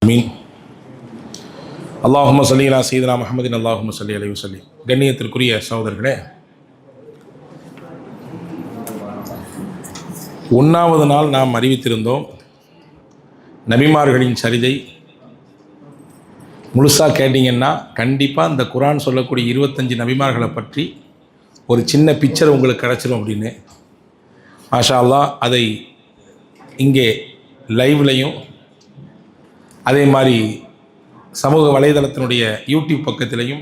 மீன் அல்லாஹும்ம ஸல்லி அலா சய்யிதினா முஹம்மதின் அல்லாஹும்ம ஸல்லி அலைஹி வஸல்லம். கண்ணியத்திற்குரிய சகோதரர்களே, 1வது நாள் நாம் அறிவித்திருந்தோம். நபிமார்களின் சரிதை முழுசாக கேட்டிங்கன்னா கண்டிப்பாக இந்த குர்ஆன் சொல்லக்கூடிய 25 நபிமார்களை பற்றி ஒரு சின்ன பிக்சர் உங்களுக்கு கிடச்சிடும் அப்படின்னு. மாஷா அல்லாஹ், அதை இங்கே லைவ்லையும் அதே மாதிரி சமூக வலைதளத்தினுடைய யூடியூப் பக்கத்திலையும்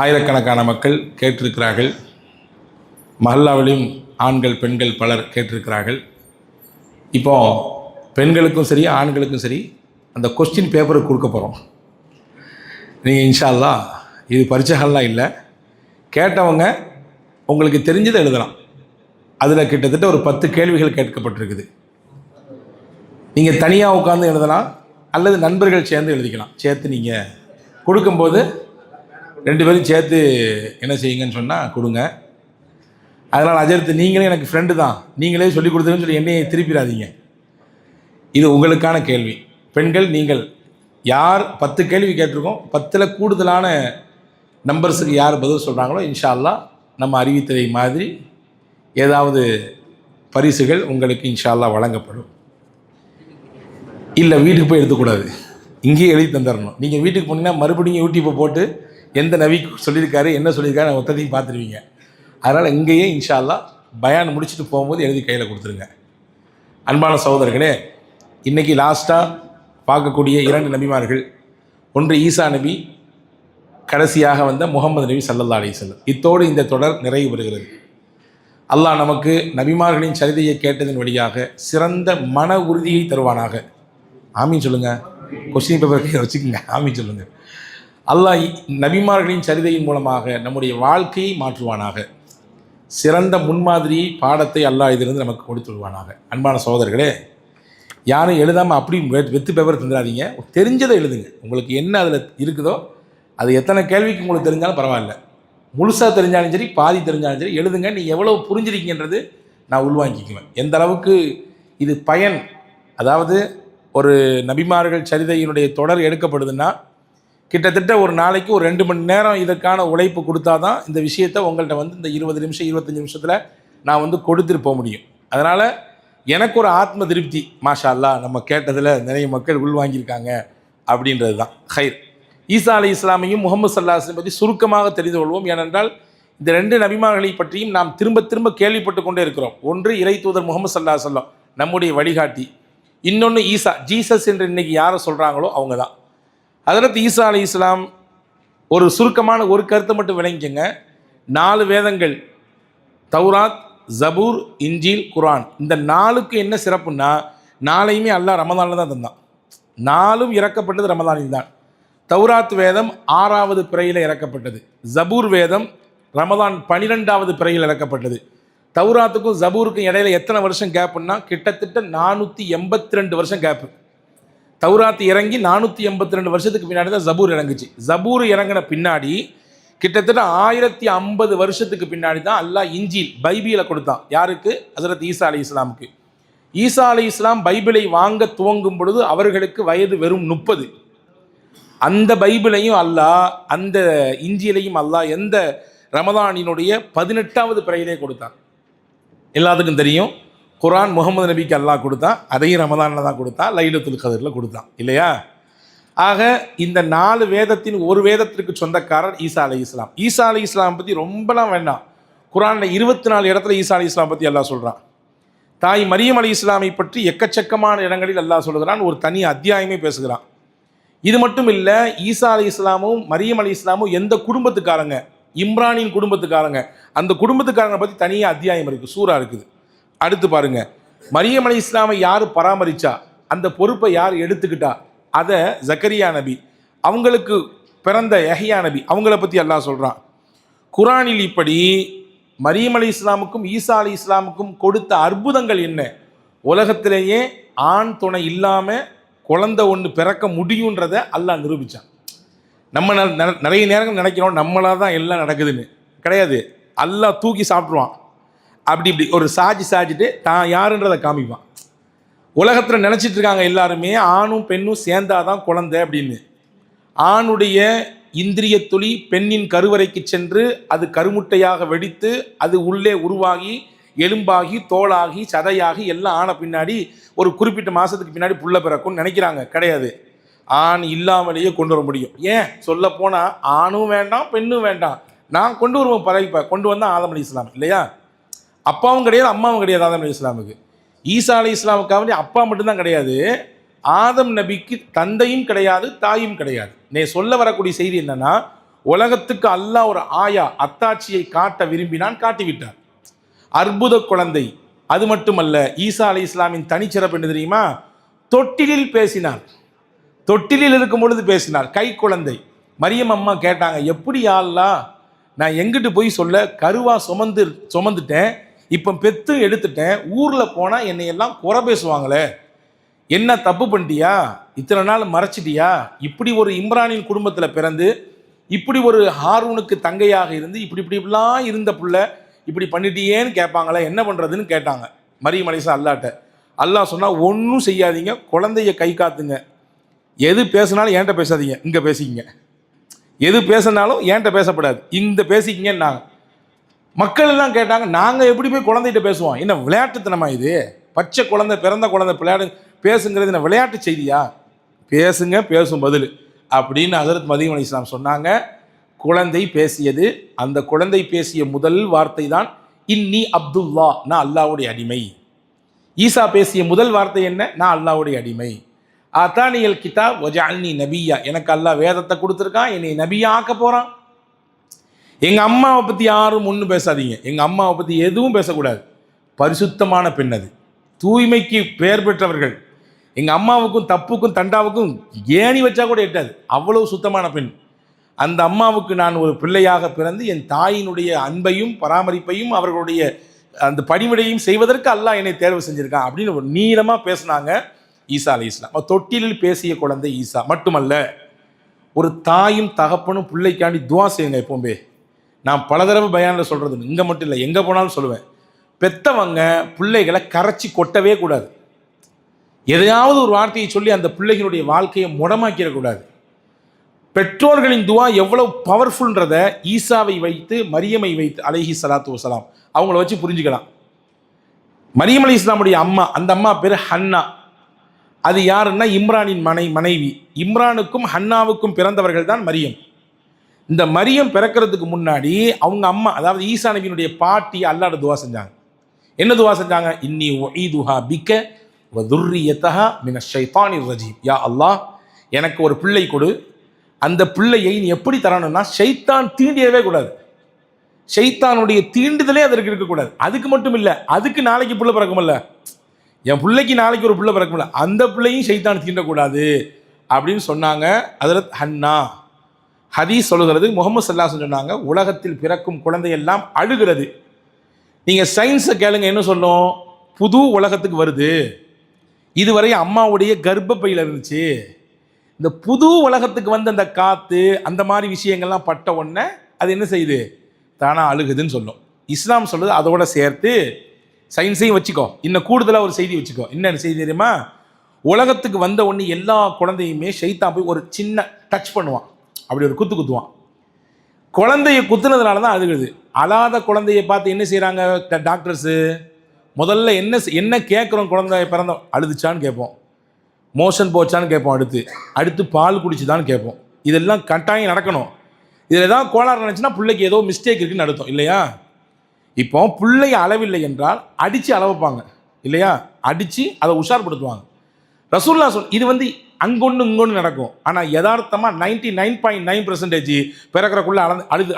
ஆயிரக்கணக்கான மக்கள் கேட்டிருக்கிறார்கள். மஹல்லாவிலையும் ஆண்கள் பெண்கள் பலர் கேட்டிருக்கிறார்கள். இப்போ பெண்களுக்கும் சரி ஆண்களுக்கும் சரி அந்த கொஸ்டின் பேப்பரை கொடுக்க போகிறோம். நீங்கள் இன்ஷா அல்லாஹ், இது பரீட்சைகள்லாம் இல்லை, கேட்டவங்க உங்களுக்கு தெரிஞ்சதை எழுதலாம். அதில் கிட்டத்தட்ட ஒரு 10 கேள்விகள் கேட்கப்பட்டிருக்குது. நீங்கள் தனியாக உட்காந்து எழுதலாம் அல்லது நண்பர்கள் சேர்ந்து எழுதிக்கலாம். சேர்த்து நீங்கள் கொடுக்கும்போது 2 பேரும் சேர்த்து என்ன செய்யுங்கன்னு சொன்னால் கொடுங்க. அதனால் அஜர்த்து நீங்களே எனக்கு ஃப்ரெண்டு தான், நீங்களே சொல்லிக் கொடுத்துருன்னு சொல்லி என்னையை திருப்பிடாதீங்க. இது உங்களுக்கான கேள்வி. பெண்கள் நீங்கள் யார் 10 கேள்வி கேட்டிருக்கோம், 10ல் கூடுதலான நம்பர்ஸுக்கு யார் பதில் சொல்கிறாங்களோ இன்ஷா அல்லாஹ் நம்ம அறிவித்ததை மாதிரி ஏதாவது பரிசுகள் உங்களுக்கு இன்ஷா அல்லாஹ் வழங்கப்படும். இல்லை, வீட்டுக்கு போய் எடுத்துக்கூடாது, இங்கேயே எழுதி தந்துடணும். நீங்கள் வீட்டுக்கு போனீங்கன்னா மறுபடியும் யூடியூப்பை போட்டு எந்த நபி சொல்லியிருக்காரு என்ன சொல்லியிருக்காரு மொத்தத்தையும் பார்த்துருவீங்க. அதனால் இங்கேயே இன்ஷா அல்லாஹ் பயான் முடிச்சுட்டு போகும்போது எழுதி கையில் கொடுத்துருங்க. அன்பான சகோதரர்களே, இன்றைக்கி லாஸ்ட்டாக பார்க்கக்கூடிய 2 நபிமார்கள், ஒன்று ஈசா நபி, கடைசியாக வந்த முகமது நபி ஸல்லல்லாஹு அலைஹி வஸல்லம். இத்தோடு இந்த தொடர் நிறைவு பெறுகிறது. அல்லாஹ் நமக்கு நபிமார்களின் சரிதையை கேட்டதன் வழியாக சிறந்த மன உறுதியை தருவானாக. ஆமீன் சொல்லுங்கள். கொஸ்டின் பேப்பர் வச்சுக்கோங்க, ஆமீன் சொல்லுங்கள். அல்லாஹ் நபிமார்களின் சரிதையின் மூலமாக நம்முடைய வாழ்க்கையை மாற்றுவானாக. சிறந்த முன்மாதிரியை பாடத்தை அல்லாஹ் இதிலிருந்து நமக்கு கொடுத்துடுவானாக. அன்பான சகோதரர்களே, யாரும் எழுதாமல் அப்படி வெத்து பேப்பர் தந்துடாதீங்க. தெரிஞ்சதை எழுதுங்க. உங்களுக்கு என்ன அதில் இருக்குதோ, அது எத்தனை கேள்விக்கு உங்களுக்கு தெரிஞ்சாலும் பரவாயில்ல, முழுசாக தெரிஞ்சாலும் சரி பாதி தெரிஞ்சாலும் சரி எழுதுங்க. நீ எவ்வளோ புரிஞ்சிருக்கீங்கன்றது நான் உள்வாங்கிக்குவேன். எந்த அளவுக்கு இது பயன், அதாவது ஒரு நபிமார்கள் சரிதையினுடைய தொடர் எடுக்கப்படுதுன்னா கிட்டத்தட்ட ஒரு நாளைக்கு ஒரு 2 மணி நேரம் இதற்கான உழைப்பு கொடுத்தா தான் இந்த விஷயத்தை உங்கள்கிட்ட வந்து இந்த 20 நிமிஷம் 25 நிமிஷத்தில் நான் வந்து கொடுத்துட்டு போக முடியும். அதனால் எனக்கு ஒரு ஆத்ம திருப்தி, மாஷா அல்லாஹ் நம்ம கேட்டதில் நிறைய மக்கள் உள்வாங்கியிருக்காங்க அப்படின்றது தான். ஹைர். ஈசா அலைஹிஸ்ஸலாமையும் முஹம்மது ஸல்லல்லாஹு அலைஹி வஸல்லம் பற்றி சுருக்கமாக தெரிந்து கொள்வோம். ஏனென்றால் இந்த 2 நபிமார்களை பற்றியும் நாம் திரும்ப திரும்ப கேள்விப்பட்டு கொண்டே இருக்கிறோம். ஒன்று இறை தூதர் முஹம்மது ஸல்லல்லாஹு அலைஹி வஸல்லம், நம்முடைய வழிகாட்டி. இன்னொன்று ஈசா, ஜீசஸ் என்று இன்றைக்கி யாரை சொல்கிறாங்களோ அவங்க தான். ஹஜ்ரத் ஈசா அலைஹிஸ்ஸலாம் ஒரு சுருக்கமான ஒரு கருத்தை மட்டும் விளங்கிக்கங்க. 4 வேதங்கள், தௌராத், ஜபூர், இன்ஜீல், குர்ஆன், இந்த 4க்கு என்ன சிறப்புன்னா 4ஐயுமே அல்லாஹ் ரமதானில் தான் தந்தான். 4ம் இறக்கப்பட்டது ரமதானில் தான். தௌராத் வேதம் 6வது பிறையில் இறக்கப்பட்டது. ஜபூர் வேதம் ரமதான் 12வது பிறையில் இறக்கப்பட்டது. தௌராத்துக்கும் ஜபூருக்கும் இடையில எத்தனை வருஷம் கேப்புன்னா கிட்டத்தட்ட 482 வருஷம் கேப்பு. தௌராத் இறங்கி 482 வருஷத்துக்கு பின்னாடி தான் ஜபூர் இறங்குச்சு. ஜபூர் இறங்கின பின்னாடி கிட்டத்தட்ட 1050 வருஷத்துக்கு பின்னாடி தான் அல்லாஹ் இன்ஜீல் பைபிளை கொடுத்தான். யாருக்கு? ஹஜ்ரத் ஈசா அலைஹிஸ்ஸலாமுக்கு. ஈசா அலைஹிஸ்ஸலாம் பைபிளை வாங்க துவங்கும் பொழுது அவர்களுக்கு வயது வெறும் 30. அந்த பைபிளையும் அல்லாஹ், அந்த இன்ஜீலையும் அல்லாஹ் எந்த ரமதானினுடைய 18வது பிறையிலே கொடுத்தான். எல்லாத்துக்கும் தெரியும், குர்ஆன் முகமது நபிக்கு அல்லாஹ் கொடுத்தான், அதையும் ரமதானில் தான் கொடுத்தான், லைலத்துல் கத்ரில் கொடுத்தான், இல்லையா? ஆக இந்த 4 வேதத்தின் ஒரு வேதத்திற்கு சொந்தக்காரர் ஈசா அலைஹிஸ்ஸலாம். ஈசா அலைஹிஸ்ஸலாம் பற்றி ரொம்பலாம் வேண்டாம். குர்ஆனில் 24 இடத்துல ஈசா அலைஹிஸ்ஸலாம் பற்றி அல்லாஹ் சொல்கிறான். தாய் மரியம் அலைஹிஸ்ஸலாமை பற்றி எக்கச்சக்கமான இடங்களில் அல்லாஹ் சொல்கிறான். ஒரு தனி அத்தியாயமே பேசுகிறான். இது மட்டும் இல்லை, ஈசா அலைஹிஸ்ஸலாமும் மரியம் அலைஹிஸ்ஸலாமும் எந்த குடும்பத்துக்காரங்க, இம்ரானின் குடும்பத்துக்காரங்க, அந்த குடும்பத்துக்காரங்களை பற்றி தனியாக அத்தியாயம் இருக்குது, சூரா இருக்குது. அடுத்து பாருங்கள், மரியம் அலைஹிஸ்ஸலாமை யார் பராமரித்தா, அந்த பொறுப்பை யார் எடுத்துக்கிட்டா, அதை ஜக்கரியா நபி, அவங்களுக்கு பிறந்த யஹ்யா நபி, அவங்கள பற்றி அல்லாஹ் சொல்கிறான். குர்ஆனில் இப்படி மரியம் அலைஹிஸ்ஸலாமுக்கும் ஈசா அலைஹிஸ்ஸலாமுக்கும் கொடுத்த அற்புதங்கள் என்ன, உலகத்திலேயே ஆண் துணை இல்லாமல் குழந்தை ஒன்று பிறக்க முடியுன்றதை அல்லாஹ் நிரூபித்தான். நம்ம நிறைய நேரங்கள் நினைக்கிறோம் நம்மளாக தான் எல்லாம் நடக்குதுன்னு. கிடையாது. அல்லாஹ் தூக்கி சாப்பிட்ருவான். அப்படி இப்படி ஒரு சாஞ்சிட்டு தான் யாருன்றதை காமிப்பான். உலகத்தில் நினச்சிட்டு இருக்காங்க எல்லாருமே ஆணும் பெண்ணும் சேர்ந்தாதான் குழந்தை அப்படின்னு. ஆணுடைய இந்திரிய துளி பெண்ணின் கருவறைக்கு சென்று அது கருமுட்டையாக வெடித்து அது உள்ளே உருவாகி எலும்பாகி தோளாகி சதையாகி எல்லாம் ஆன பின்னாடி ஒரு குறிப்பிட்ட மாதத்துக்கு பின்னாடி புள்ள பிறக்கும்னு நினைக்கிறாங்க. கிடையாது. ஆண் இல்லாமலேயே கொண்டு வர முடியும். ஏன் சொல்ல போனால் ஆணும் வேண்டாம் பெண்ணும் வேண்டாம், நான் கொண்டு வருவோம் பறவைப்ப கொண்டு வந்தால் ஆதம் அலி இஸ்லாம் இல்லையா? அப்பாவும் கிடையாது அம்மாவும் கிடையாது ஆதம் அலி இஸ்லாமுக்கு. ஈசா அலி இஸ்லாமுக்காக அப்பா மட்டும்தான் கிடையாது, ஆதம் நபிக்கு தந்தையும் கிடையாது தாயும் கிடையாது. நீ சொல்ல வரக்கூடிய செய்தி என்னன்னா, உலகத்துக்கு அல்லாஹ் ஒரு ஆயா அத்தாட்சியை காட்ட விரும்பினான், காட்டிவிட்டார். அற்புத குழந்தை. அது மட்டுமல்ல, ஈசா அலி இஸ்லாமின் தனிச்சிறப்பு என்ன தெரியுமா? தொட்டிலில் பேசினார். தொட்டிலில் இருக்கும் பொழுது பேசினார். கை குழந்தை. மரியம் அம்மா கேட்டாங்க, எப்படி அல்லாஹ் நான் எங்கிட்டு போய் சொல்ல? கருவா சுமந்துட்டேன், இப்போ பெத்து எடுத்துட்டேன், ஊரில் போனால் என்னை எல்லாம் குறை பேசுவாங்களே, என்ன தப்பு பண்ணிட்டியா, இத்தனை நாள் மறைச்சிட்டியா, இப்படி ஒரு இம்ரானின் குடும்பத்தில் பிறந்து இப்படி ஒரு ஹாரூனுக்கு தங்கையாக இருந்து இப்படிலாம் இருந்த புள்ள இப்படி பண்ணிட்டியேன்னு கேட்பாங்களே, என்ன பண்ணுறதுன்னு கேட்டாங்க மரியம் அலைஹிஸ்ஸலாம் அல்லாட்ட. அல்லாஹ் சொன்னால், ஒன்றும் செய்யாதீங்க, குழந்தைய கை காத்துங்க, எது பேசினாலும் ஏன்ட்ட பேசாதீங்க, இங்கே பேசிக்கிங்க, எது பேசினாலும் ஏன்ட்ட பேசப்படாது, இந்த பேசிக்கிங்கன்னாங்க. மக்கள் எல்லாம் கேட்டாங்க, நாங்கள் எப்படி போய் குழந்தைகிட்ட பேசுவோம், என்ன விளையாட்டுத்தனமா இது, பச்சை குழந்தை பிறந்த குழந்தை பேசுங்கிறது என்ன விளையாட்டு செய்தியா, பேசுங்க பேசும் பதில் அப்படின்னு ஹஜ்ரத் மரியம் அலைஹிஸ்ஸலாம் சொன்னாங்க. குழந்தை பேசியது. அந்த குழந்தை பேசிய முதல் வார்த்தை தான் இன்னி அப்துல்லா, நான் அல்லாஹ்வுடைய அடிமை. ஈசா பேசிய முதல் வார்த்தை என்ன? நான் அல்லாஹ்வுடைய அடிமை. ஆதானியல் கிதாப் வஜஅல்னி நபியா, எனக்கு அல்லாஹ் வேதத்தை கொடுத்துருக்கான், என்னை நபியா ஆக்க போகிறான். எங்கள் அம்மாவை பற்றி யாரும் ஒன்றும் பேசாதீங்க, எங்கள் அம்மாவை பற்றி எதுவும் பேசக்கூடாது. பரிசுத்தமான பெண், அது தூய்மைக்கு பெயர் பெற்றவர்கள். எங்கள் அம்மாவுக்கும் தப்புக்கும் தண்டாவுக்கும் ஏணி வச்சா கூட எட்டாது, அவ்வளவு சுத்தமான பெண். அந்த அம்மாவுக்கு நான் ஒரு பிள்ளையாக பிறந்து என் தாயினுடைய அன்பையும் பராமரிப்பையும் அவர்களுடைய அந்த பணிவிடையும் செய்வதற்கு அல்லாஹ் என்னை தேர்வு செஞ்சுருக்கான் அப்படின்னு ஒரு நீளமாக பேசினாங்க ஈசா அலைஹிஸ்ஸலாம். தொட்டிலில் பேசிய குழந்தை ஈசா மட்டுமல்ல, ஒரு தாயும் தகப்பனும் பிள்ளைக்காண்டி துவா செய்யுங்க எப்போவுமே. நான் பல தடவை பயானில் சொல்கிறது, இங்கே மட்டும் இல்லை, எங்கே போனாலும் சொல்லுவேன். பெற்றவங்க பிள்ளைகளை கரைச்சி கொட்டவே கூடாது. எதையாவது ஒரு வார்த்தையை சொல்லி அந்த பிள்ளைகளுடைய வாழ்க்கையை முடமாக்கிடக்கூடாது. பெற்றோர்களின் துவா எவ்வளவு பவர்ஃபுல்ன்றத ஈசாவை வைத்து மரியமை வைத்து அலைஹி ஸலாத்து வஸலாம் அவங்கள வச்சு புரிஞ்சுக்கலாம். மரியம் அலைஹிஸ்ஸலாமுடைய அம்மா, அந்த அம்மா பேர் ஹன்னா. அது யாருன்னா இம்ரானின் மனைவி. இம்ரானுக்கும் ஹன்னாவுக்கும் பிறந்தவர்கள் தான் மரியம். இந்த மரியம் பிறக்கிறதுக்கு முன்னாடி அவங்க அம்மா, அதாவது ஈசா நபியினுடைய பாட்டி அல்லாஹ்ட துவா செஞ்சாங்க. என்ன துவா செஞ்சாங்க? இன்னி உஈதுஹா பிக்க வ துர்ரியதஹா மினஷ் ஷைத்தானிர் ரஜீம். யா அல்லாஹ், எனக்கு ஒரு பிள்ளை கொடு, அந்த பிள்ளையை நீ எப்படி தரணும்னா ஷைத்தான் தீண்டியவே கூடாது, ஷைத்தானுடைய தீண்டுதலே அதற்கு இருக்கக்கூடாது. அதுக்கு மட்டும் இல்லை, அதுக்கு நாளைக்கு பிள்ளை பிறக்குமில்ல, என் பிள்ளைக்கு நாளைக்கு ஒரு பிள்ளை பிறக்குமில்ல, அந்த பிள்ளையும் ஷைத்தான் தீண்டக்கூடாது அப்படின்னு சொன்னாங்க ஹஜ்ரத் ஹன்னா. ஹதீஸ் சொல்லுகிறது, முகமது ஸல்லல்லாஹு அலைஹி வஸல்லம் சொன்னாங்க, உலகத்தில் பிறக்கும் குழந்தையெல்லாம் அழுகிறது. நீங்கள் சயின்ஸை கேளுங்க, என்ன சொல்லும்? புது உலகத்துக்கு வருது, இதுவரை அம்மாவுடைய கர்ப்பப்பையில் இருந்துச்சு, இந்த புது உலகத்துக்கு வந்து அந்த காற்று அந்த மாதிரி விஷயங்கள்லாம் பட்ட உடனே அது என்ன செய்யுது? தானாக அழுகுதுன்னு சொல்லும். இஸ்லாம் சொல்லுது அதோட சேர்த்து சயின்ஸையும் வச்சுக்கோ, இன்னும் கூடுதலாக ஒரு செய்தி வச்சுக்கோ. என்ன செய்தி தெரியுமா? உலகத்துக்கு வந்த உடனே எல்லா குழந்தையுமே ஷைத்தான் போய் ஒரு சின்ன டச் பண்ணுவான், அப்படி ஒரு குத்துவான். குழந்தைய குத்துனதுனால தான் அழுகுது. அழாத குழந்தையை பார்த்து என்ன செய்கிறாங்க டாக்டர்ஸு? முதல்ல என்ன கேட்குறோம்? குழந்தை பிறந்தோம் அழுதுச்சான்னு கேட்போம், மோஷன் போச்சான்னு கேட்போம், அடுத்து பால் குடிச்சுதான்னு கேட்போம். இதெல்லாம் கட்டாயம் நடக்கணும். இதில் ஏதாவது கோளாறு நினச்சுன்னா பிள்ளைக்கு ஏதோ மிஸ்டேக் இருக்குன்னு அர்த்தம் இல்லையா? இப்போ பிள்ளை அளவில்லை என்றால் அடித்து அளவைப்பாங்க இல்லையா? அடித்து அதை உஷார்படுத்துவாங்க. ரசூலுல்லாஹ் இது வந்து அங்கொன்று இங்கொன்று நடக்கும். ஆனால் யதார்த்தமாக 99.9% பிறக்கிறக்குள்ளே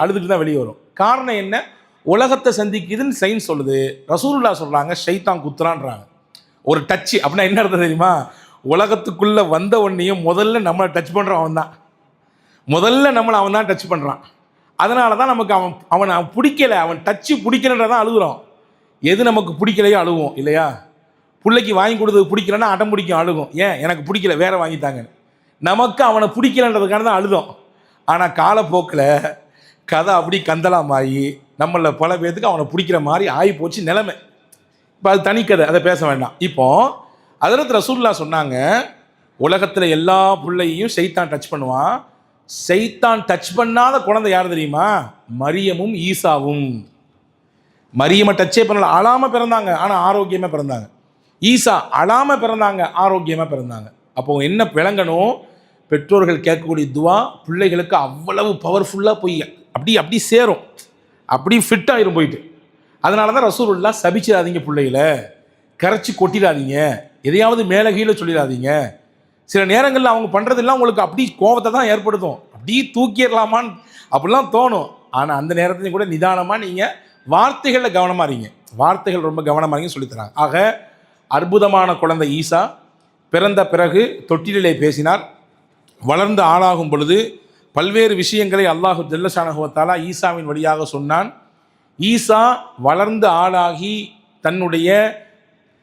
அழுதுட்டு தான் வெளியே வரும். காரணம் என்ன? உலகத்தை சந்திக்குதுன்னு சயின்ஸ் சொல்லுது. ரசூலுல்லாஹ் சொல்கிறாங்க ஷைத்தான் குத்துறான்றாங்க. ஒரு டச்சு அப்படின்னா என்ன அர்த்தம் தெரியுமா? உலகத்துக்குள்ளே வந்த உடனேயும் முதல்ல நம்மளை டச் பண்ணுறான் அவன் தான், முதல்ல நம்மளை அவன் தான் டச் பண்ணுறான். அதனால தான் நமக்கு அவனை பிடிக்கலை, அவன் டச்சு பிடிக்கலன்றதான் அழுகுறோம். எது நமக்கு பிடிக்கலையோ அழுவோம் இல்லையா? பிள்ளைக்கு வாங்கி கொடுத்தது பிடிக்கலன்னா அடம் பிடிக்கும், அழுகும். ஏன்? எனக்கு பிடிக்கல, வேற வாங்கித்தாங்கன்னு. நமக்கு அவனை பிடிக்கலன்றதுக்கான தான் அழுதோம். ஆனால் காலப்போக்கில் கதை அப்படி கந்தலாமாயி நம்மள பல பேர்த்துக்கு அவனை பிடிக்கிற மாதிரி ஆகி போச்சு நிலைமை. இப்போ அது தனிக்கதை, அதை பேச வேண்டாம். இப்போ ஹஜ்ரத் ரசூலுல்லாஹ் சொன்னாங்க, உலகத்தில் எல்லா பிள்ளையையும் ஷைத்தான் டச் பண்ணுவான். ஷைத்தான் டச் பண்ணாத குழந்தை யார் தெரியுமா? மரியமும் ஈசாவும். மரியமை டச்சே பண்ணல, அழாம பிறந்தாங்க, ஆனால் ஆரோக்கியமாக பிறந்தாங்க. ஈசா அழாம பிறந்தாங்க, ஆரோக்கியமாக பிறந்தாங்க. அப்போ என்ன விளங்கணும்? பெற்றோர்கள் கேட்கக்கூடிய துவா பிள்ளைகளுக்கு அவ்வளவு பவர்ஃபுல்லாக போய் அப்படி சேரும், அப்படி ஃபிட் ஆயிரும் போயிட்டு. அதனால தான் ரசூலுல்லாஹ் சபிச்சிடாதீங்க, பிள்ளைகளை கரைச்சி கொட்டிடாதீங்க, எதையாவது மேலே கீழே சொல்லிடாதீங்க. சில நேரங்களில் அவங்க பண்ணுறதெல்லாம் உங்களுக்கு அப்படி கோபத்தை தான் ஏற்படுத்தும், அப்படி தூக்கிடலாமான்னு அப்படிலாம் தோணும். ஆனால் அந்த நேரத்துலையும் கூட நிதானமாக நீங்கள் வார்த்தைகளில் கவனமாக இருங்க, வார்த்தைகள் ரொம்ப கவனமாக இருங்க சொல்லித்தராங்க. ஆக அற்புதமான குழந்தை ஈசா பிறந்த பிறகு தொட்டிலே பேசினார். வளர்ந்து ஆளாகும் பொழுது பல்வேறு விஷயங்களை அல்லாஹு ஜல்லஷானஹு வ தஆலா ஈசாவின் வழியாக சொன்னான். ஈசா வளர்ந்து ஆளாகி தன்னுடைய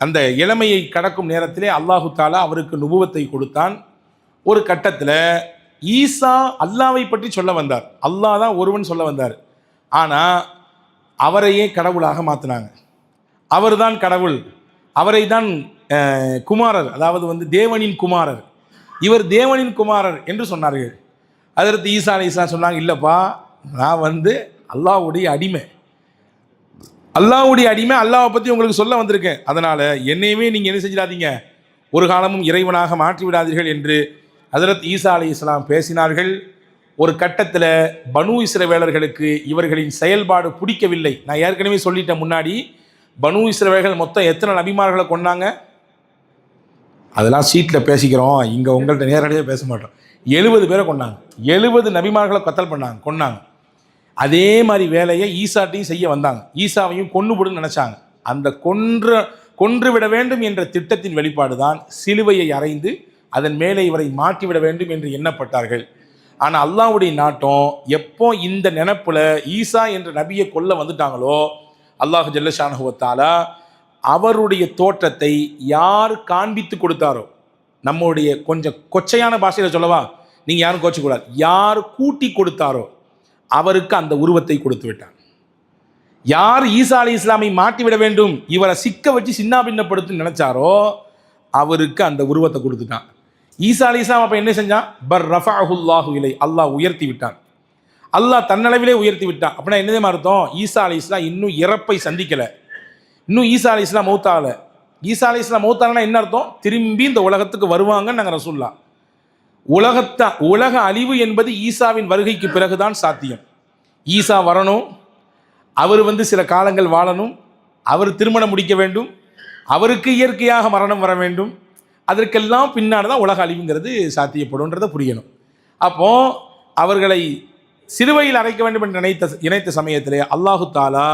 அந்த இளமையை கடக்கும் நேரத்திலே அல்லாஹு தாலா அவருக்கு நுபுவத்தை கொடுத்தான். ஒரு கட்டத்தில் ஈசா அல்லாவை பற்றி சொல்ல வந்தார், அல்லாஹ் தான் ஒருவன் சொல்ல வந்தார். ஆனால் அவரையே கடவுளாக மாற்றினாங்க. அவர் தான் கடவுள், அவரை தான் குமாரர், அதாவது தேவனின் குமாரர், இவர் தேவனின் குமாரர் என்று சொன்னார்கள். ஹஜ்ரத் ஈசா அலைஹிஸ்ஸலாம் சொன்னாங்க, இல்லைப்பா, நான் அல்லாஹ்வுடைய அடிமை, அல்லாஹ்வுடைய அடிமை, அல்லாஹ்வை பற்றி உங்களுக்கு சொல்ல வந்திருக்கேன். அதனால் என்னையுமே நீங்கள் என்ன செஞ்சிடாதீங்க, ஒரு காலமும் இறைவனாக மாற்றி விடாதீர்கள் என்று ஹஜ்ரத் ஈசா அலைஹிஸ்ஸலாம் பேசினார்கள். ஒரு கட்டத்தில் பனு இஸ்ரவேலர்களுக்கு இவர்களின் செயல்பாடு பிடிக்கவில்லை. நான் ஏற்கனவே சொல்லிட்டேன் முன்னாடி, பனு இஸ்ரவேலர்கள் மொத்தம் எத்தனை நபிமார்களை கொன்னாங்க? அதெல்லாம் சீட்டில் பேசிக்கிறோம், இங்கே உங்கள்கிட்ட நேரடியாக பேச மாட்டோம். 70 பேரை கொண்டாங்க, 70 நபிமார்களை கத்தல் கொன்னாங்க. அதே மாதிரி வேலையை ஈசாட்டையும் செய்ய வந்தாங்க. ஈசாவையும் கொன்னுபடுன்னு நினச்சாங்க. அந்த கொன்று விட வேண்டும் என்ற திட்டத்தின் வெளிப்பாடு தான் சிலுவையை அறைந்து அதன் மேலே இவரை மாற்றிவிட வேண்டும் என்று எண்ணப்பட்டார்கள். ஆனால் அல்லாஹ்வுடைய நாட்டம் எப்போ இந்த நினைப்பில் ஈசா என்ற நபியை கொல்ல வந்துட்டாங்களோ, அல்லாஹ் ஜல்லஷானஹு வ தஆலா அவருடைய தோற்றத்தை யார் காண்பித்து கொடுத்தாரோ, நம்முடைய கொஞ்சம் கொச்சையான பாஷையில் சொல்லவா, நீங்கள் யாரும் கோச்சக்கூடாது, யார் கூட்டி கொடுத்தாரோ அவருக்கு அந்த உருவத்தை கொடுத்து விட்டார். யார் ஈசா அலைஹிஸ்ஸலாமை மாற்றிவிட வேண்டும், இவரை சிக்க வச்சு சின்னாபின்னப்படுத்து நினைச்சாரோ அவருக்கு அந்த உருவத்தை கொடுத்துட்டான். ஈசா அலைஹிஸ்ஸலாம் அப்போ என்ன செஞ்சான்? பர் ரஃபஅஹுல்லாஹு இலை, அல்லாஹ் உயர்த்தி விட்டான், அல்லாஹ் தன்னளவிலே உயர்த்தி விட்டான். அப்படின்னா என்னதே அர்த்தம்? ஈசா அலைஹிஸ்ஸலாம் இன்னும் இறப்பை சந்திக்கலை, இன்னும் ஈசா அலைஹிஸ்ஸலாம் மௌத்தாகலை. ஈசா அலைஹிஸ்ஸலாம் மௌத்தாகலைன்னா என்ன அர்த்தம்? திரும்பி இந்த உலகத்துக்கு வருவாங்கன்னு நாங்கள் ரசூலுல்லாஹ். உலக அழிவு என்பது ஈசாவின் வருகைக்கு பிறகுதான் சாத்தியம். ஈசா வரணும், அவர் சில காலங்கள் வாழணும், அவர் திருமணம் முடிக்க வேண்டும், அவருக்கு இயற்கையாக மரணம் வர வேண்டும், அதற்கெல்லாம் பின்னாடி தான் உலக அழிவுங்கிறது சாத்தியப்படும்ன்றதை புரியணும். அப்போ அவர்களை சிலுவையில் அரைக்க வேண்டும் என்று நினைத்த சமயத்திலே அல்லாஹு தாலா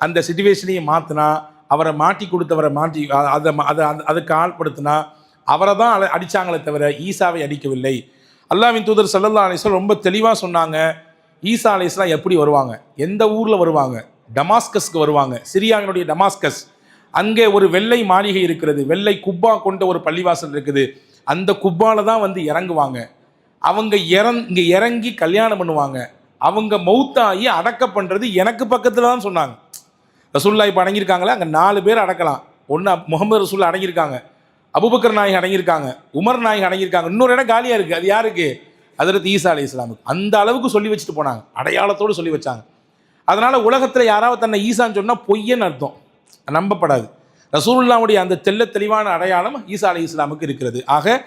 அந்த சிச்சுவேஷனையே மாற்றினா, அவரை மாட்டி கொடுத்தவரை மாட்டி அதுக்கு ஆள்படுத்தினா அவரை தான் அடித்தாங்களே தவிர ஈசாவை அடிக்கவில்லை. அல்லாஹ்வின் தூதர் ஸல்லல்லாஹு அலைஹி வஸல்லம் ரொம்ப தெளிவாக சொன்னாங்க, ஈசா அலைஹிஸ்ஸலாம் எப்படி வருவாங்க, எந்த ஊரில் வருவாங்க? டமாஸ்கஸ்க்கு வருவாங்க, சிரியாவினுடைய டமாஸ்கஸ். அங்கே ஒரு வெள்ளை மாளிகை இருக்கிறது, வெள்ளை குப்பா கொண்ட ஒரு பள்ளிவாசல் இருக்குது, அந்த குப்பால தான் இறங்குவாங்க. அவங்க இங்கே இறங்கி கல்யாணம் பண்ணுவாங்க, அவங்க மௌத்தாகி அடக்க பண்ணுறது எனக்கு பக்கத்தில் தான் சொன்னாங்க. ரசூலுல்லாஹ் இப்போ அடங்கியிருக்காங்களே, அங்கே 4 பேர் அடக்கலாம். ஒன்று முகமது ரசூலுல்லாஹ் அடங்கியிருக்காங்க, அபூபக்கர் நாயகம் அடங்கியிருக்காங்க, உமர் நாயகம் அடங்கியிருக்காங்க, இன்னொரு இடம் காலியாக இருக்குது. அது யாருக்கு? ஹஜ்ரத் ஈசா அலைஹிஸ்ஸலாமுக்கு. அந்த அளவுக்கு சொல்லி வச்சுட்டு போனாங்க, அடையாளத்தோடு சொல்லி வச்சாங்க. அதனால் உலகத்தில் யாராவது தன்னை ஈசான்னு சொன்னால் பொய்யன்னு அர்த்தம், நம்பப்படாது. ரசூலுல்லாஹ்வுடைய அந்த தெளிவான அடையாளம் ஈசா அலைஹிஸ்ஸலாமுக்கு இருக்கிறது. ஆக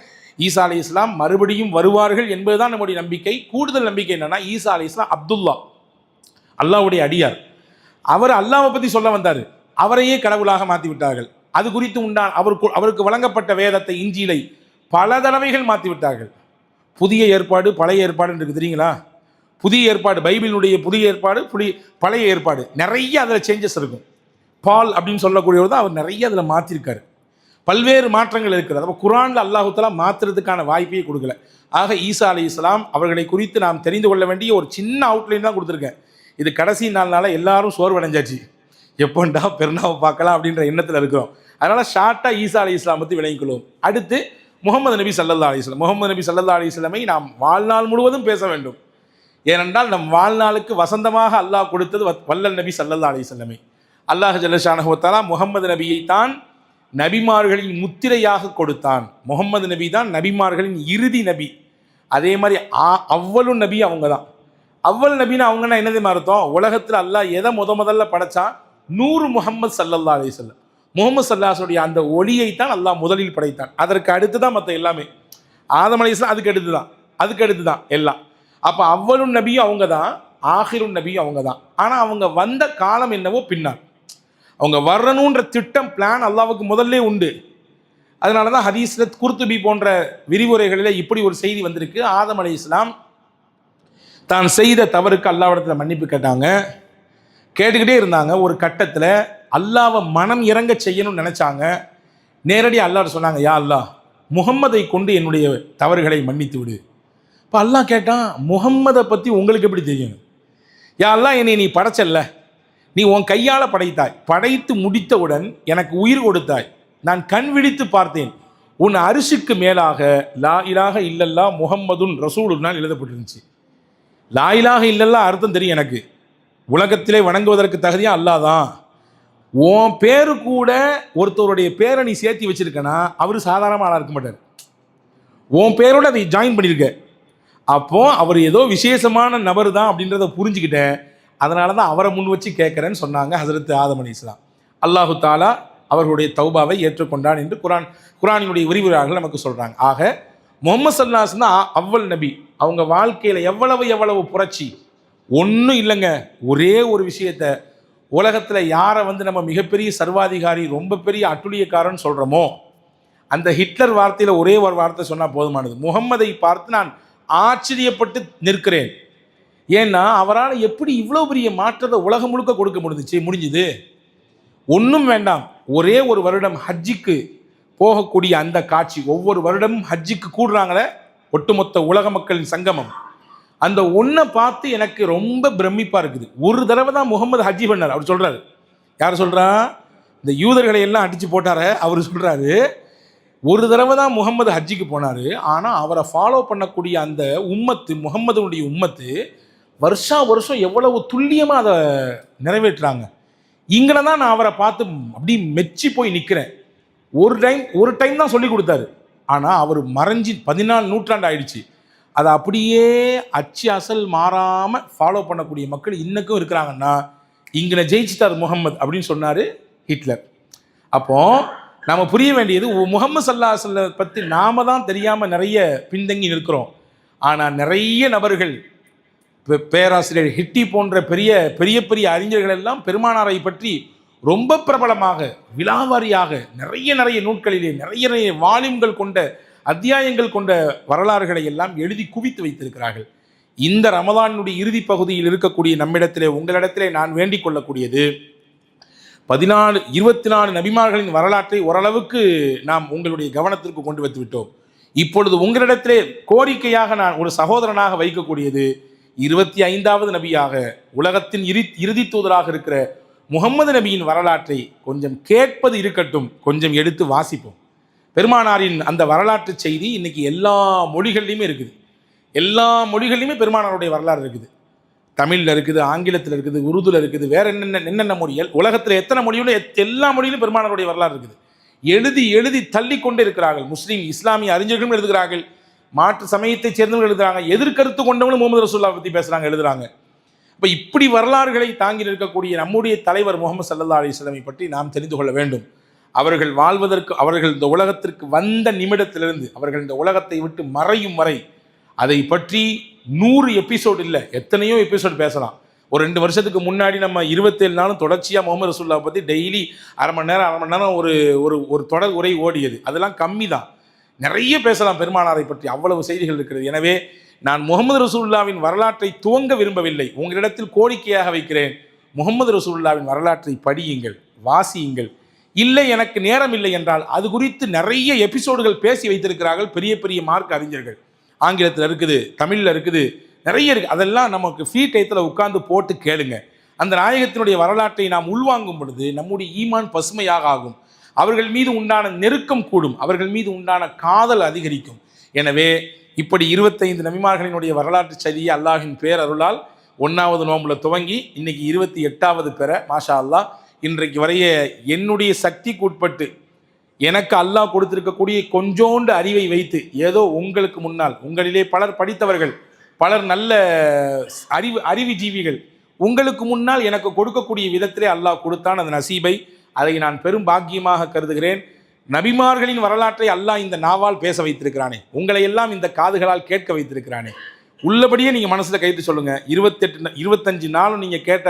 ஈசா அலைஹிஸ்ஸலாம் மறுபடியும் வருவார்கள் என்பதுதான் நம்முடைய நம்பிக்கை. கூடுதல் நம்பிக்கை என்னன்னா, ஈசா அலைஹிஸ்ஸலாம் அப்துல்லா, அல்லாஹ்வுடைய அடியார். அவர் அல்லாஹ்வை பற்றி சொல்ல வந்தார், அவரையே கடவுளாக மாற்றி விட்டார்கள். அது குறித்து அவருக்கு வழங்கப்பட்ட வேதத்தை, இஞ்சிலை பல தடவைகள் மாற்றி விட்டார்கள். புதிய ஏற்பாடு பழைய ஏற்பாடு இருக்குது தெரியுங்களா? புதிய ஏற்பாடு பைபிளுடைய புதிய ஏற்பாடு, பழைய ஏற்பாடு, நிறைய அதில் சேஞ்சஸ் இருக்கும். பால் அப்படின்னு சொல்லக்கூடியவர் தான் அவர் நிறைய அதில் மாற்றிருக்காரு, பல்வேறு மாற்றங்கள் இருக்கிறது. அப்போ குர்ஆனில் அல்லாஹ் தஆலா மாற்றுறதுக்கான வாய்ப்பையே கொடுக்கல. ஆக ஈசா அலைஹிஸ்ஸலாம் அவர்களை குறித்து நாம் தெரிந்து கொள்ள வேண்டிய ஒரு சின்ன அவுட்லைன் தான் கொடுத்துருக்கேன். இது கடைசி நாள்னால எல்லாரும் சோர்வடைஞ்சாச்சு, எப்போண்டா பெருநாவை பார்க்கலாம் அப்படின்ற எண்ணத்தில் இருக்கிறோம். அதனால் ஷார்ட்டாக ஈசா அலைஹிஸ்ஸலாம் பற்றி விளங்கிக்கொள்வோம். அடுத்து முகமது நபி ஸல்லல்லாஹு அலைஹி வஸல்லம். முகமது நபி ஸல்லல்லாஹு அலைஹி வஸல்லமை நாம் வாழ்நாள் முழுவதும் பேச வேண்டும். ஏனென்றால் நம் வாழ்நாளுக்கு வசந்தமாக அல்லாஹ் கொடுத்தது வல்லல் நபி ஸல்லல்லாஹு அலைஹி வஸல்லமை. அல்லாஹ் ஜல்லஷானஹு வ தஆலா முகமது நபியை தான் நபிமார்களின் முத்திரையாக கொடுத்தான். முகமது நபி தான் நபிமார்களின் இறுதி நபி. அதே மாதிரி அவ்வளவு நபி அவங்க தான். அவ்வளவு நபின்னு அவங்கன்னா என்னது அர்த்தம்? உலகத்தில் அல்லாஹ் எதை முதல்ல படைச்சான்? நூறு முகமது சல்லல்லா அலைஹி வஸல்லம், முகமது சல்லாஹுடைய அந்த ஒளியை தான் அல்லாஹ் முதலில் படைத்தான். அதற்கு அடுத்து தான் மற்ற எல்லாமே. ஆதம் அலைஹிஸ்ஸலாம் அதுக்கு அடுத்து தான் எல்லாம். அப்போ அவ்வளவு நபியும் அவங்க தான், ஆகிரும் நபியும் அவங்க தான். ஆனால் அவங்க வந்த காலம் என்னவோ பின்னால். அவங்க வரணுன்ற திட்டம் பிளான் அல்லாஹ்வுக்கு முதல்ல உண்டு. அதனால தான் ஹதீஸில் குர்துபி போன்ற விரிவுரைகளில் இப்படி ஒரு செய்தி வந்திருக்கு. ஆதம் அலைஹிஸ்ஸலாம் தான் செய்த தவறுக்கு அல்லாஹ்விடத்தில் மன்னிப்பு கேட்டாங்க. கேட்டுக்கிட்டே இருந்தாங்க. ஒரு கட்டத்தில் அல்லாஹ்வை மனம் இறங்க செய்யணும்னு நினச்சாங்க. நேரடியாக அல்லாஹ் சொன்னாங்க, யா அல்லாஹ், முகம்மதை கொண்டு என்னுடைய தவறுகளை மன்னித்து விடு. இப்போ அல்லாஹ் கேட்டான், முகம்மதை பற்றி உங்களுக்கு எப்படி தெரியும்? யா அல்லாஹ், என்னை நீ படைச்சல்ல, நீ உன் கையால் படைத்தாய், படைத்து முடித்தவுடன் எனக்கு உயிர் கொடுத்தாய், நான் கண் விழித்து பார்த்தேன், உன் அரிசிக்கு மேலாக லா இலாஹ இல்லல்லா முஹம்மதுன் ரசூலுல்லாஹ் எழுதப்பட்டிருந்துச்சு. லா இலாஹ இல்லல்லா அர்த்தம் தெரியும் எனக்கு. உலகத்திலே வணங்குவதற்கு தகுதியாக அல்லாஹ் தான். உன் பேரு கூட ஒருத்தருடைய பேரை நீ சேர்த்தி வச்சிருக்கனா அவர் சாதாரணமாக ஆளாக இருக்க மாட்டார். உன் பேரோட அதை ஜாயின் பண்ணியிருக்க. அப்போ அவர் ஏதோ விசேஷமான நபர் தான் அப்படின்றத புரிஞ்சுக்கிட்டேன். அதனால தான் அவரை முன் வச்சு கேட்குறேன்னு சொன்னாங்க ஹஸரத் ஆதம் அலைஹிஸ்ஸலாம். அல்லாஹு தாலா அவர்களுடைய தௌபாவை ஏற்றுக்கொண்டான் என்று குரானினுடைய விரிவுரையாளர்கள் நமக்கு சொல்கிறாங்க. ஆக முஹம்மது ஸல்லல்லாஹு அலைஹி வஸல்லம் அவ்வல் நபி. அவங்க வாழ்க்கையில் எவ்வளவு புரட்சி. ஒன்றும் இல்லைங்க, ஒரே ஒரு விஷயத்தை, உலகத்தில் யாரை நம்ம மிகப்பெரிய சர்வாதிகாரி, ரொம்ப பெரிய அட்டுழியக்காரன்னு சொல்கிறோமோ, அந்த ஹிட்லர் வார்த்தையில் ஒரே ஒரு வார்த்தை சொன்னால் போதுமானது. முகம்மதை பார்த்து நான் ஆச்சரியப்பட்டு நிற்கிறேன். ஏன்னா அவரால் எப்படி இவ்வளோ பெரிய மாற்றத்தை உலகம் முழுக்க கொடுக்க முடிஞ்சுது? ஒன்றும் வேண்டாம், ஒரே ஒரு வருடம் ஹஜ்ஜிக்கு போகக்கூடிய அந்த காட்சி. ஒவ்வொரு வருடமும் ஹஜ்ஜிக்கு கூடுறாங்களே ஒட்டுமொத்த உலக மக்களின் சங்கமம். அந்த ஒன்றை பார்த்து எனக்கு ரொம்ப பிரமிப்பாக இருக்குது. ஒரு தடவை தான் முகமது ஹஜ்ஜி பண்ணார். அவர் சொல்கிறாரு, யார் சொல்கிறா? இந்த யூதர்களை எல்லாம் அடித்து போட்டார அவர் சொல்கிறாரு, ஒரு தடவை தான் முகமது ஹஜ்ஜிக்கு போனார். ஆனால் அவரை ஃபாலோ பண்ணக்கூடிய அந்த உம்மத்து, முகம்மதுடைய உம்மத்து வருஷம் எவ்வளவு துல்லியமாக அதை நிறைவேற்றுறாங்க. இங்கே தான் நான் அவரை பார்த்து அப்படி மெச்சி போய் நிற்கிறேன். ஒரு டைம் தான் சொல்லி கொடுத்தாரு. ஆனால் அவர் மறைஞ்சி 14 நூற்றாண்டு ஆயிடுச்சு. அதை அப்படியே அச்சு அசல் மாறாமல் ஃபாலோ பண்ணக்கூடிய மக்கள் இன்னக்கும் இருக்கிறாங்கன்னா, இங்கே ஜெயிச்சிட்டார் முகம்மது அப்படின்னு சொன்னார் ஹிட்லர். அப்போது நம்ம புரிய வேண்டியது, முகம்மது ஸல்லல்லாஹு அலைஹி வஸல்லம் பற்றி நாம தான் தெரியாமல் நிறைய பின்தங்கி நிற்கிறோம். ஆனால் நிறைய நபர்கள், பேராசிரியர் ஹிட்டி போன்ற பெரிய பெரிய அறிஞர்கள் எல்லாம் பெருமானாரை பற்றி ரொம்ப பிரபலமாக விலாவாரியாக நிறைய நூட்களிலே நிறைய வால்யூம்கள் கொண்ட, அத்தியாயங்கள் கொண்ட வரலாறுகளை எல்லாம் எழுதி குவித்து வைத்திருக்கிறார்கள். இந்த ரமதானுடைய இறுதி பகுதியில் இருக்கக்கூடிய நம்மிடத்திலே, உங்களிடத்திலே நான் வேண்டிக் கொள்ளக்கூடியது, 24 நபிமார்களின் வரலாற்றை ஓரளவுக்கு நாம் உங்களுடைய கவனத்திற்கு கொண்டு வந்து விட்டோம். இப்பொழுது உங்களிடத்திலே கோரிக்கையாக நான் ஒரு சகோதரனாக வைக்கக்கூடியது, 25வது நபியாக உலகத்தின் இறுதி தூதராக இருக்கிற முகம்மது நபியின் வரலாற்றை கொஞ்சம் கேட்பது இருக்கட்டும், கொஞ்சம் எடுத்து வாசிப்போம். பெருமானாரின் அந்த வரலாற்று செய்தி இன்னைக்கு எல்லா மொழிகள்லையுமே இருக்குது. எல்லா மொழிகள்லையுமே பெருமானாருடைய வரலாறு இருக்குது. தமிழில் இருக்குது, ஆங்கிலத்தில் இருக்குது, உருதுல இருக்குது, வேற என்னென்ன மொழிகள், உலகத்தில் எத்தனை மொழிகளும் எல்லா மொழியிலும் பெருமானாருடைய வரலாறு இருக்குது. எழுதி தள்ளி கொண்டே இருக்கிறார்கள். முஸ்லீம் இஸ்லாமிய அறிஞர்களும் எழுதுகிறார்கள், மாற்று சமயத்தை சேர்ந்தவர்கள் எழுதுகிறாங்க, எதிர்கருத்து கொண்டவங்களும் முகமது ரசூலுல்லாஹ் பற்றி பேசுகிறாங்க, எழுதுகிறாங்க. இப்போ இப்படி வரலாறுகளை தாங்கி இருக்கக்கூடிய நம்முடைய தலைவர் முகமது ஸல்லல்லாஹு அலைஹி வஸல்லம் பற்றி நாம் தெரிந்து கொள்ள வேண்டும். அவர்கள் வாழ்வதற்கு, அவர்கள் இந்த உலகத்திற்கு வந்த நிமிடத்திலிருந்து அவர்கள் இந்த உலகத்தை விட்டு மறையும் வரை அதை பற்றி 100 எபிசோடு இல்லை, எத்தனையோ எபிசோடு பேசலாம். ஒரு 2 வருஷத்துக்கு முன்னாடி நம்ம 27 நாளும் தொடர்ச்சியாக முகமது ரசூலுல்லாஹ் பற்றி டெய்லி அரை மணி நேரம் ஒரு தொடர் உரை ஓடியது. அதெல்லாம் கம்மி தான். நிறைய பேசலாம் பெருமானாரை பற்றி, அவ்வளவு செய்திகள் இருக்கிறது. எனவே நான் முகமது ரசூலுல்லாவின் வரலாற்றை துவங்க விரும்பவில்லை, உங்களிடத்தில் கோரிக்கையாக வைக்கிறேன். முகமது ரசூலுல்லாவின் வரலாற்றை படியுங்கள், வாசியுங்கள். இல்லை எனக்கு நேரம் இல்லை என்றால் அது குறித்து நிறைய எபிசோடுகள் பேசி வைத்திருக்கிறார்கள் பெரிய மார்க் அறிஞர்கள். ஆங்கிலத்தில் இருக்குது, தமிழில் இருக்குது, நிறைய இருக்குது. அதெல்லாம் நமக்கு ஃப்ரீ டயத்தில் உட்கார்ந்து போட்டு கேளுங்க. அந்த நாயகத்தினுடைய வரலாற்றை நாம் உள்வாங்கும் பொழுது நம்முடைய ஈமான் பசுமையாக ஆகும். அவர்கள் மீது உண்டான நெருக்கம் கூடும், அவர்கள் மீது உண்டான காதல் அதிகரிக்கும். எனவே இப்படி 25 நபிமார்களினுடைய வரலாற்று செய்தியை அல்லாஹின் பேரருளால் 1வது நோம்புல துவங்கி இன்னைக்கு 28வது பெற மாஷா அல்லாஹ் இன்றைக்கு வரைய என்னுடைய சக்திக்கு உட்பட்டு எனக்கு அல்லாஹ் கொடுத்திருக்கக்கூடிய கொஞ்சோண்டு அறிவை வைத்து ஏதோ உங்களுக்கு முன்னால் உங்களிலே பலர் படித்தவர்கள், பலர் நல்ல அறிவுஜீவிகள், உங்களுக்கு முன்னால் எனக்கு கொடுக்கக்கூடிய விதத்திலே அல்லாஹ் கொடுத்தான் அந்த நசீபை. அதை நான் பெரும் பாக்கியமாக கருதுகிறேன். நபிமார்களின் வரலாற்றை அல்லாஹ் இந்த நாவால் பேச வைத்திருக்கிறானே, உங்களை எல்லாம் இந்த காதுகளால் கேட்க வைத்திருக்கிறானே. உள்ளபடியே நீங்கள் மனசில் கைத்து சொல்லுங்கள். 25 நாளும் நீங்கள் கேட்ட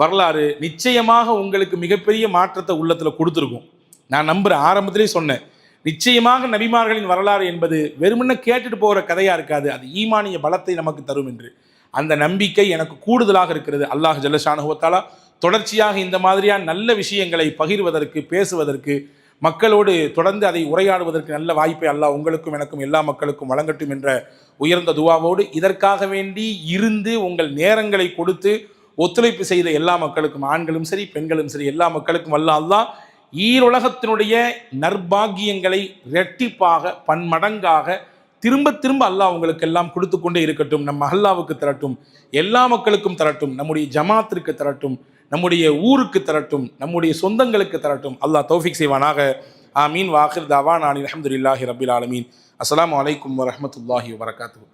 வரலாறு நிச்சயமாக உங்களுக்கு மிகப்பெரிய மாற்றத்தை உள்ளத்தில் கொடுத்துருக்கும். நான் நம்புகிறேன். ஆரம்பத்திலே சொன்னேன், நிச்சயமாக நபிமார்களின் வரலாறு என்பது வெறுமனே கேட்டுட்டு போகிற கதையாக இருக்காது, அது ஈமானிய பலத்தை நமக்கு தரும் என்று அந்த நம்பிக்கை எனக்கு கூடுதலாக இருக்கிறது. அல்லாஹ் ஜல்லஷானஹு வ தஆலா தொடர்ச்சியாக இந்த மாதிரியான நல்ல விஷயங்களை பகிர்வதற்கு, பேசுவதற்கு, மக்களோடு தொடர்ந்து அதை உரையாடுவதற்கு நல்ல வாய்ப்பை அல்லாஹ் உங்களுக்கும் எனக்கும் எல்லா மக்களுக்கும் வழங்கட்டும் என்ற உயர்ந்த துவாவோடு, இதற்காக வேண்டி இருந்து உங்கள் நேரங்களை கொடுத்து ஒத்துழைப்பு செய்த எல்லா மக்களுக்கும், ஆண்களும் சரி பெண்களும் சரி, எல்லா மக்களுக்கும் அல்லாஹ் ஈருலகத்தினுடைய நற்பாகியங்களை இரட்டிப்பாக பன்மடங்காக திரும்ப திரும்ப அல்லாஹ் உங்களுக்கு எல்லாம் கொடுத்து கொண்டே இருக்கட்டும். நம் மஹல்லாவுக்கு தரட்டும், எல்லா மக்களுக்கும் தரட்டும், நம்முடைய ஜமாத்திற்கு தரட்டும், நம்முடைய ஊருக்கு தரட்டும், நம்முடைய சொந்தங்களுக்கு தரட்டும். அல்லாஹ் தௌஃபீக் செய்வானாக. ஆமீன். வாஹிர் தாவானா அல்ஹம்துலில்லாஹி ரப்பில் ஆலமீன். அஸ்ஸலாமு அலைக்கும் வரஹ்மத்துல்லாஹி வபரகாத்துஹு.